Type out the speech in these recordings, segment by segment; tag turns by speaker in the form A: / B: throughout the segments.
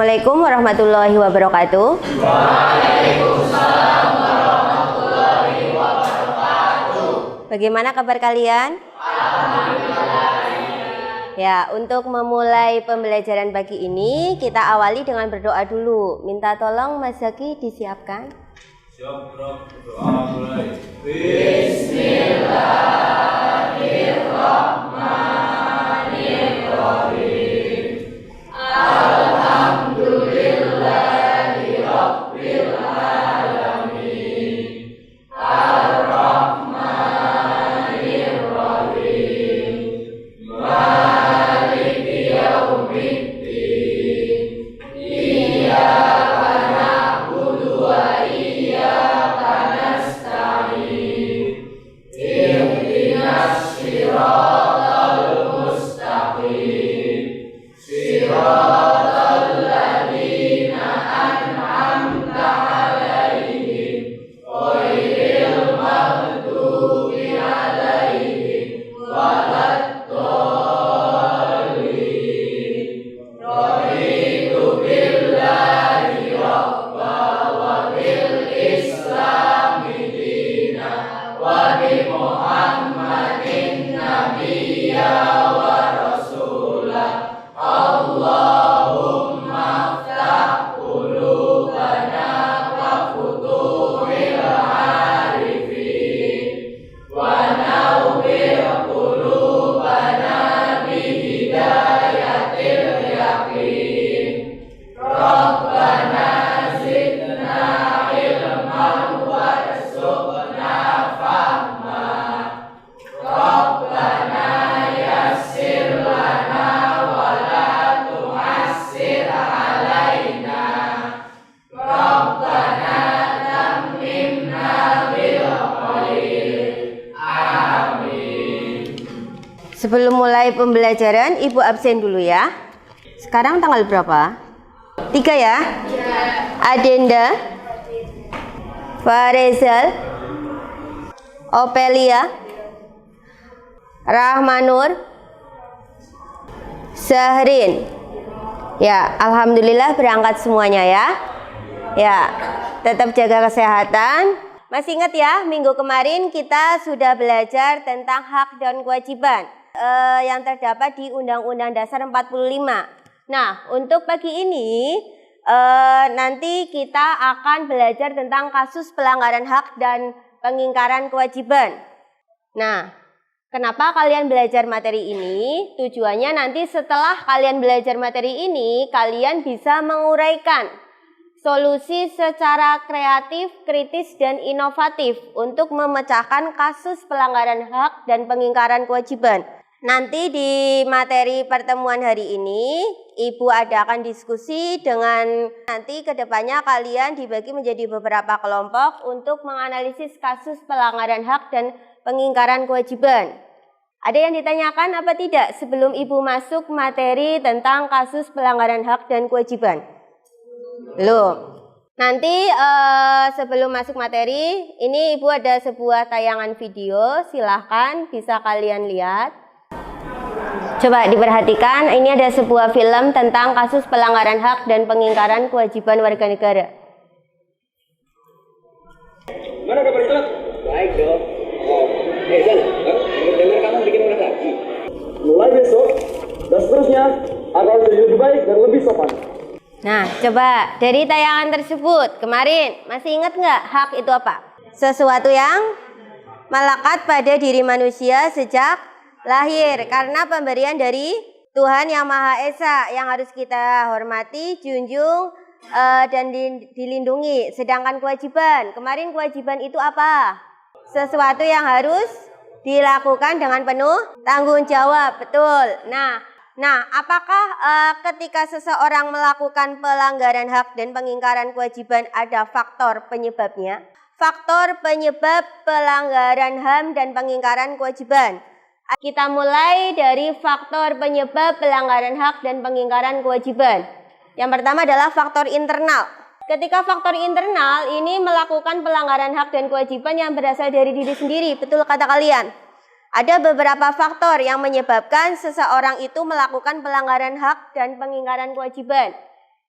A: Assalamualaikum warahmatullahi wabarakatuh.
B: Waalaikumsalam warahmatullahi wabarakatuh.
A: Bagaimana kabar kalian?
B: Alhamdulillah.
A: Ya, untuk memulai pembelajaran pagi ini, kita awali dengan berdoa dulu. Minta tolong Mas Zaki disiapkan.
B: Siap, Prof. Doa mulai. Bismillahirrahmanirrahim. Alhamdulillahi Rabbil alamin. Ar-Rahmanir-Rahim. Maliki yaumiddin. Iyyaka na'budu wa iyyaka nasta'in. Ihdinas siratal mustaqim. Siratal ladzina an'amta 'alaihim ghairil maghdubi 'alaihim waladdallin. Raditu billahi rabba wa bil islami dina wa bi Muhammadin nabiyya wa rasulah. Allahumma ftah qulubana wa futuhil arifin wa nawwir qulubana bi hidayatil yaqin. Rabbana zidna ilman warzuqna fahma. Rabbana yassir lana wa la tu'assir alaina. Rabbana tammimna bil khair. Amin.
A: Sebelum mulai pembelajaran, Ibu absen dulu ya. Sekarang tanggal berapa? 3 ya? Adenda, Farizal, Opelia, Rahmanur, Sahrin. Ya, alhamdulillah berangkat semuanya ya. Ya, tetap jaga kesehatan. Masih ingat ya, minggu kemarin kita sudah belajar tentang hak dan kewajiban yang terdapat di Undang-Undang Dasar 45. Nah, untuk pagi ini nanti kita akan belajar tentang kasus pelanggaran hak dan pengingkaran kewajiban. Nah, kenapa kalian belajar materi ini? Tujuannya nanti setelah kalian belajar materi ini, kalian bisa menguraikan solusi secara kreatif, kritis, dan inovatif untuk memecahkan kasus pelanggaran hak dan pengingkaran kewajiban. Nanti di materi pertemuan hari ini, Ibu adakan diskusi dengan nanti kedepannya kalian dibagi menjadi beberapa kelompok untuk menganalisis kasus pelanggaran hak dan pengingkaran kewajiban. Ada yang ditanyakan apa tidak sebelum Ibu masuk materi tentang kasus pelanggaran hak dan kewajiban? Belum. Nanti sebelum masuk materi, ini Ibu ada sebuah tayangan video, silahkan bisa kalian lihat. Coba diperhatikan, ini ada sebuah film tentang kasus pelanggaran hak dan pengingkaran kewajiban warga negara.
C: Mana kabar Islam? Baik dong. Zan, dengar kamu bikin ulah lagi. Mulai besok dan seterusnya akan lebih baik dan lebih sopan.
A: Nah, coba dari tayangan tersebut, kemarin masih ingat nggak hak itu apa? Sesuatu yang melekat pada diri manusia sejak lahir karena pemberian dari Tuhan Yang Maha Esa yang harus kita hormati, junjung, dan dilindungi. Sedangkan kewajiban, kemarin kewajiban itu apa? Sesuatu yang harus dilakukan dengan penuh tanggung jawab, betul. Nah, apakah ketika seseorang melakukan pelanggaran hak dan pengingkaran kewajiban ada faktor penyebabnya? Faktor penyebab pelanggaran HAM dan pengingkaran kewajiban. Kita mulai dari faktor penyebab pelanggaran hak dan pengingkaran kewajiban. Yang pertama adalah faktor internal. Ketika faktor internal ini melakukan pelanggaran hak dan kewajiban yang berasal dari diri sendiri, betul kata kalian. Ada beberapa faktor yang menyebabkan seseorang itu melakukan pelanggaran hak dan pengingkaran kewajiban.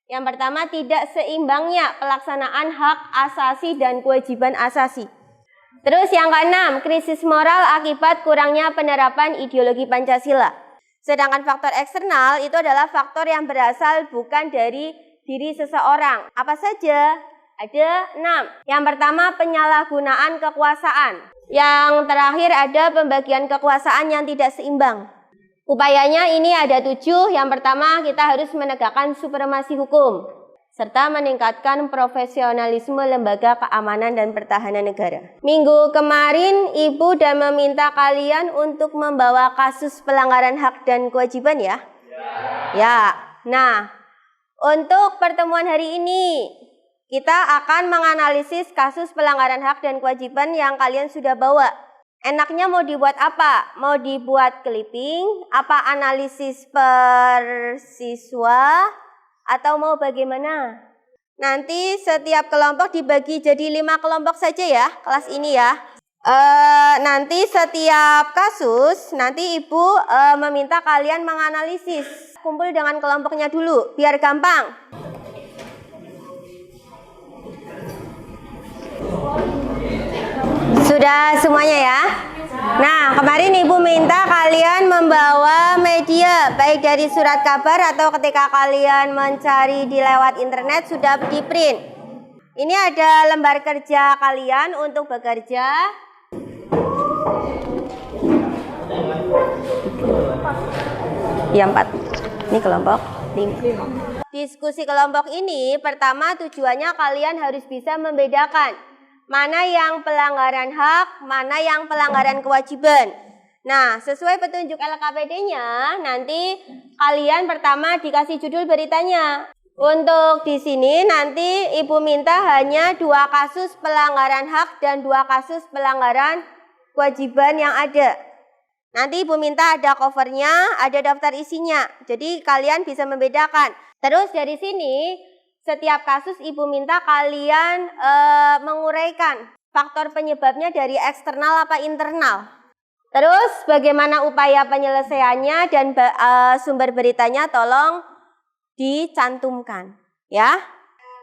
A: Yang pertama, tidak seimbangnya pelaksanaan hak asasi dan kewajiban asasi. Terus yang keenam, krisis moral akibat kurangnya penerapan ideologi Pancasila. Sedangkan faktor eksternal itu adalah faktor yang berasal bukan dari diri seseorang. Apa saja? Ada 6. Yang pertama, penyalahgunaan kekuasaan. Yang terakhir ada pembagian kekuasaan yang tidak seimbang. Upayanya ini ada 7. Yang pertama, kita harus menegakkan supremasi hukum serta meningkatkan profesionalisme lembaga keamanan dan pertahanan negara. Minggu kemarin Ibu dan meminta kalian untuk membawa kasus pelanggaran hak dan kewajiban ya? Ya. Nah, untuk pertemuan hari ini kita akan menganalisis kasus pelanggaran hak dan kewajiban yang kalian sudah bawa. Enaknya mau dibuat apa? Mau dibuat clipping, apa analisis per siswa, atau mau bagaimana? Nanti setiap kelompok dibagi jadi 5 kelompok saja ya, kelas ini ya. Nanti setiap kasus, nanti Ibu meminta kalian menganalisis. Kumpul dengan kelompoknya dulu, biar gampang. Sudah semuanya ya? Nah, kemarin Ibu minta kalian membawa media, baik dari surat kabar atau ketika kalian mencari di lewat internet sudah di print. Ini ada lembar kerja kalian untuk bekerja. Ya 4. Ini kelompok 5. Diskusi kelompok ini pertama tujuannya kalian harus bisa membedakan mana yang pelanggaran hak, mana yang pelanggaran kewajiban. Nah, sesuai petunjuk LKPD-nya, nanti kalian pertama dikasih judul beritanya. Untuk di sini nanti Ibu minta hanya 2 kasus pelanggaran hak dan 2 kasus pelanggaran kewajiban yang ada. Nanti Ibu minta ada covernya, ada daftar isinya. Jadi kalian bisa membedakan. Terus dari sini setiap kasus Ibu minta kalian menguraikan faktor penyebabnya dari eksternal apa internal. Terus bagaimana upaya penyelesaiannya dan sumber beritanya tolong dicantumkan ya.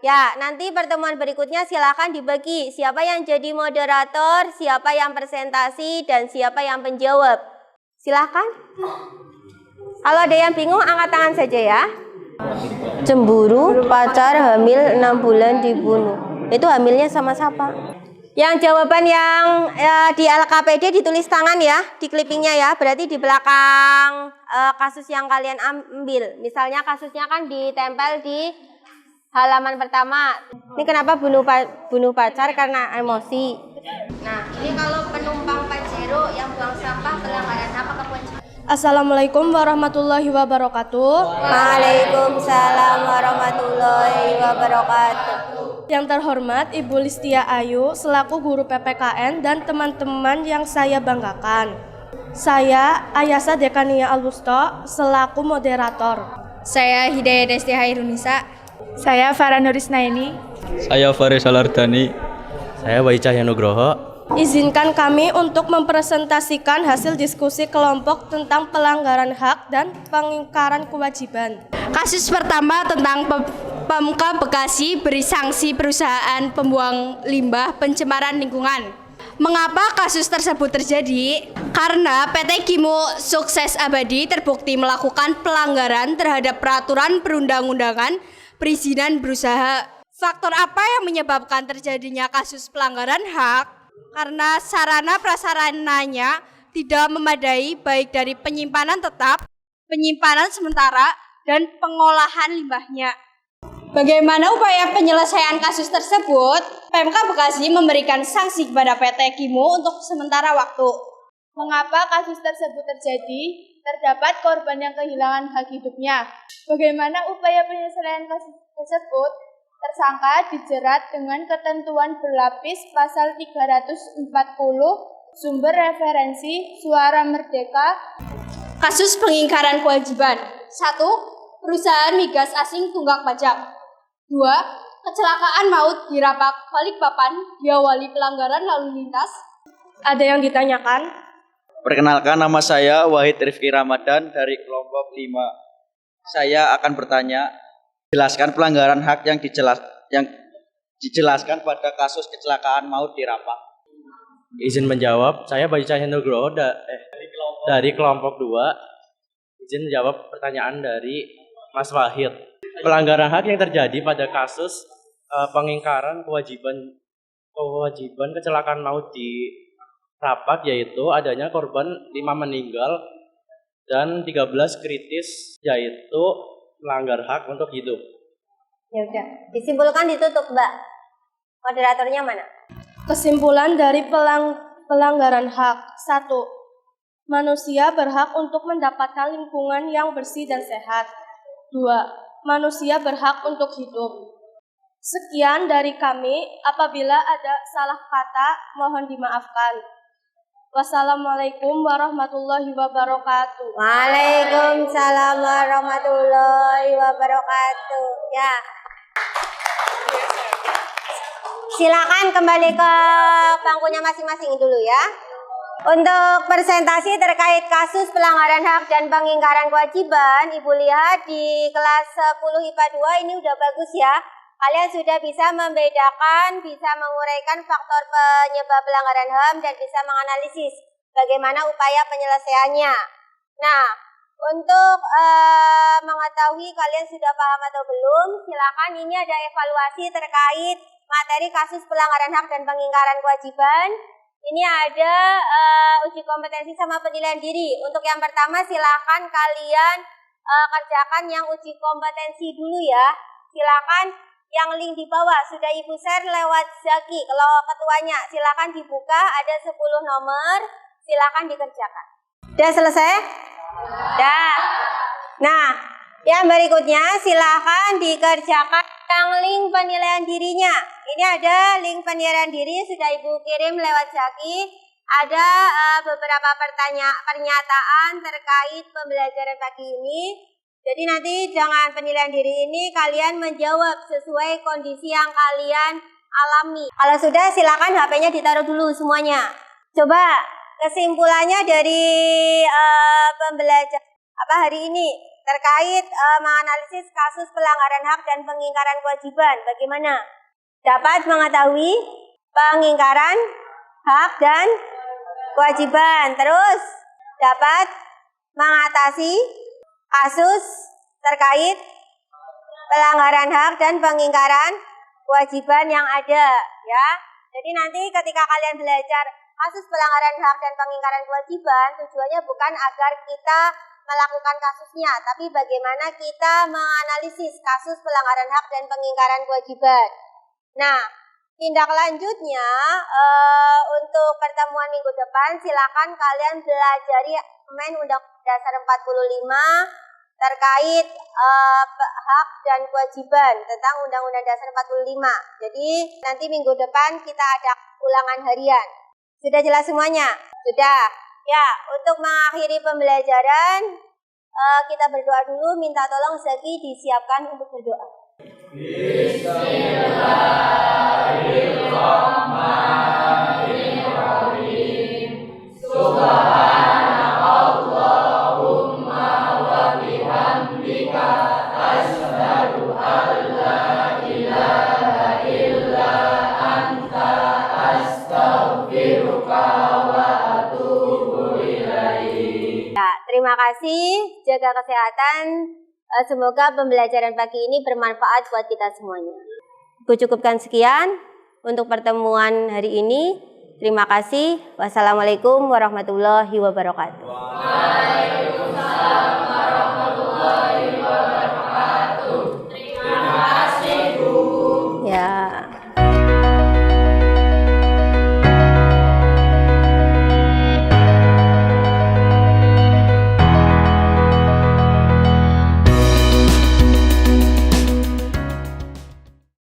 A: Ya, nanti pertemuan berikutnya silakan dibagi siapa yang jadi moderator, siapa yang presentasi dan siapa yang penjawab. Silakan. Kalau ada yang bingung angkat tangan saja ya. Cemburu, pacar hamil 6 bulan dibunuh. Itu hamilnya sama siapa? Yang jawaban yang di LKPD ditulis tangan ya, di clippingnya ya. Berarti di belakang kasus yang kalian ambil. Misalnya kasusnya kan ditempel di halaman pertama. Ini kenapa bunuh pacar karena emosi. Nah, ini kalau penumpang Pajero yang buang sampah pelanggaran hak apa kewajiban?
D: Assalamualaikum warahmatullahi wabarakatuh.
A: Waalaikumsalam warahmatullahi wabarakatuh.
D: Yang terhormat Ibu Listia Ayu selaku guru PPKN dan teman-teman yang saya banggakan. Saya Ayasa Dekania Alusto selaku moderator.
E: Saya Hidayah Desti Hairunisa.
D: Saya Farah Nurisnaini.
F: Saya Faris Alardani.
G: Saya Bayi Cahya Nugroho.
D: Izinkan kami untuk mempresentasikan hasil diskusi kelompok tentang pelanggaran hak dan pengingkaran kewajiban.
E: Kasus pertama tentang Pemkab Bekasi beri sanksi perusahaan pembuang limbah pencemaran lingkungan. Mengapa kasus tersebut terjadi? Karena PT Kimo Sukses Abadi terbukti melakukan pelanggaran terhadap peraturan perundang-undangan perizinan berusaha. Faktor apa yang menyebabkan terjadinya kasus pelanggaran hak? Karena sarana prasarananya tidak memadai baik dari penyimpanan tetap, penyimpanan sementara, dan pengolahan limbahnya. Bagaimana upaya penyelesaian kasus tersebut? Pemkab Bekasi memberikan sanksi kepada PT Kimo untuk sementara waktu. Mengapa kasus tersebut terjadi? Terdapat korban yang kehilangan hak hidupnya. Bagaimana upaya penyelesaian kasus tersebut? Tersangka dijerat dengan ketentuan berlapis pasal 340 sumber referensi Suara Merdeka. Kasus pengingkaran kewajiban. 1. Perusahaan migas asing tunggak pajak. 2. Kecelakaan maut di Rapak Balikpapan diawali pelanggaran lalu lintas.
D: Ada yang ditanyakan?
F: Perkenalkan, nama saya Wahid Rifki Ramadan dari kelompok 5. Saya akan bertanya, Jelaskan pelanggaran hak yang dijelaskan pada kasus kecelakaan maut di Rapah.
G: Izin menjawab, saya Bayu Cahya Nugroho dari kelompok 2. Izin menjawab pertanyaan dari Mas Wahid. Pelanggaran hak yang terjadi pada kasus pengingkaran kewajiban kecelakaan maut di Rapah, yaitu adanya korban 5 meninggal dan 13 kritis, yaitu melanggar hak untuk hidup.
A: Ya udah, disimpulkan ditutup, Mbak. Moderatornya mana?
D: Kesimpulan dari pelanggaran hak. 1. Manusia berhak untuk mendapatkan lingkungan yang bersih dan sehat. 2. Manusia berhak untuk hidup. Sekian dari kami. Apabila ada salah kata, mohon dimaafkan. Wassalamualaikum warahmatullahi wabarakatuh.
A: Waalaikumsalam warahmatullahi wabarakatuh. Ya. Silakan kembali ke bangkunya masing-masing dulu ya. Untuk presentasi terkait kasus pelanggaran hak dan pengingkaran kewajiban, Ibu lihat di kelas 10 IPA 2 ini udah bagus ya. Kalian sudah bisa membedakan, bisa menguraikan faktor penyebab pelanggaran HAM dan bisa menganalisis bagaimana upaya penyelesaiannya. Nah, untuk mengetahui kalian sudah paham atau belum, silakan ini ada evaluasi terkait materi kasus pelanggaran hak dan pengingkaran kewajiban. Ini ada uji kompetensi sama penilaian diri. Untuk yang pertama silakan kalian kerjakan yang uji kompetensi dulu ya. Silakan yang link di bawah sudah Ibu share lewat Zaki. Kalau ketuanya silakan dibuka, ada 10 nomor, silakan dikerjakan. Udah selesai? Udah. Nah, yang berikutnya silakan dikerjakan yang link penilaian dirinya. Ini ada link penilaian diri sudah Ibu kirim lewat Zaki. Ada beberapa pernyataan terkait pembelajaran pagi ini. Jadi nanti dengan penilaian diri ini kalian menjawab sesuai kondisi yang kalian alami. Kalau sudah silakan HP-nya ditaruh dulu semuanya. Coba kesimpulannya dari pembelajaran hari ini terkait menganalisis kasus pelanggaran hak dan pengingkaran kewajiban. Bagaimana? Dapat mengetahui pengingkaran hak dan kewajiban. Terus dapat mengatasi kasus terkait pelanggaran hak dan pengingkaran kewajiban yang ada ya. Jadi nanti ketika kalian belajar kasus pelanggaran hak dan pengingkaran kewajiban, tujuannya bukan agar kita melakukan kasusnya, tapi bagaimana kita menganalisis kasus pelanggaran hak dan pengingkaran kewajiban. Nah, tindak lanjutnya untuk pertemuan minggu depan silakan kalian belajari Amandemen Undang-Undang Dasar 45 terkait hak dan kewajiban tentang Undang-Undang Dasar 45. Jadi nanti minggu depan kita ada ulangan harian. Sudah jelas semuanya? Sudah. Ya, untuk mengakhiri pembelajaran kita berdoa dulu. Minta tolong Zaki disiapkan untuk berdoa. Bismillahirrahmanirrahim. Subhanakallahumma wa bihamdika asyhadu an la ilaha illa anta astaghfiruka wa atubu ilaik. Ya, terima kasih. Jaga kesehatan. Semoga pembelajaran pagi ini bermanfaat buat kita semuanya. Aku cukupkan sekian untuk pertemuan hari ini. Terima kasih. Wassalamualaikum warahmatullahi wabarakatuh.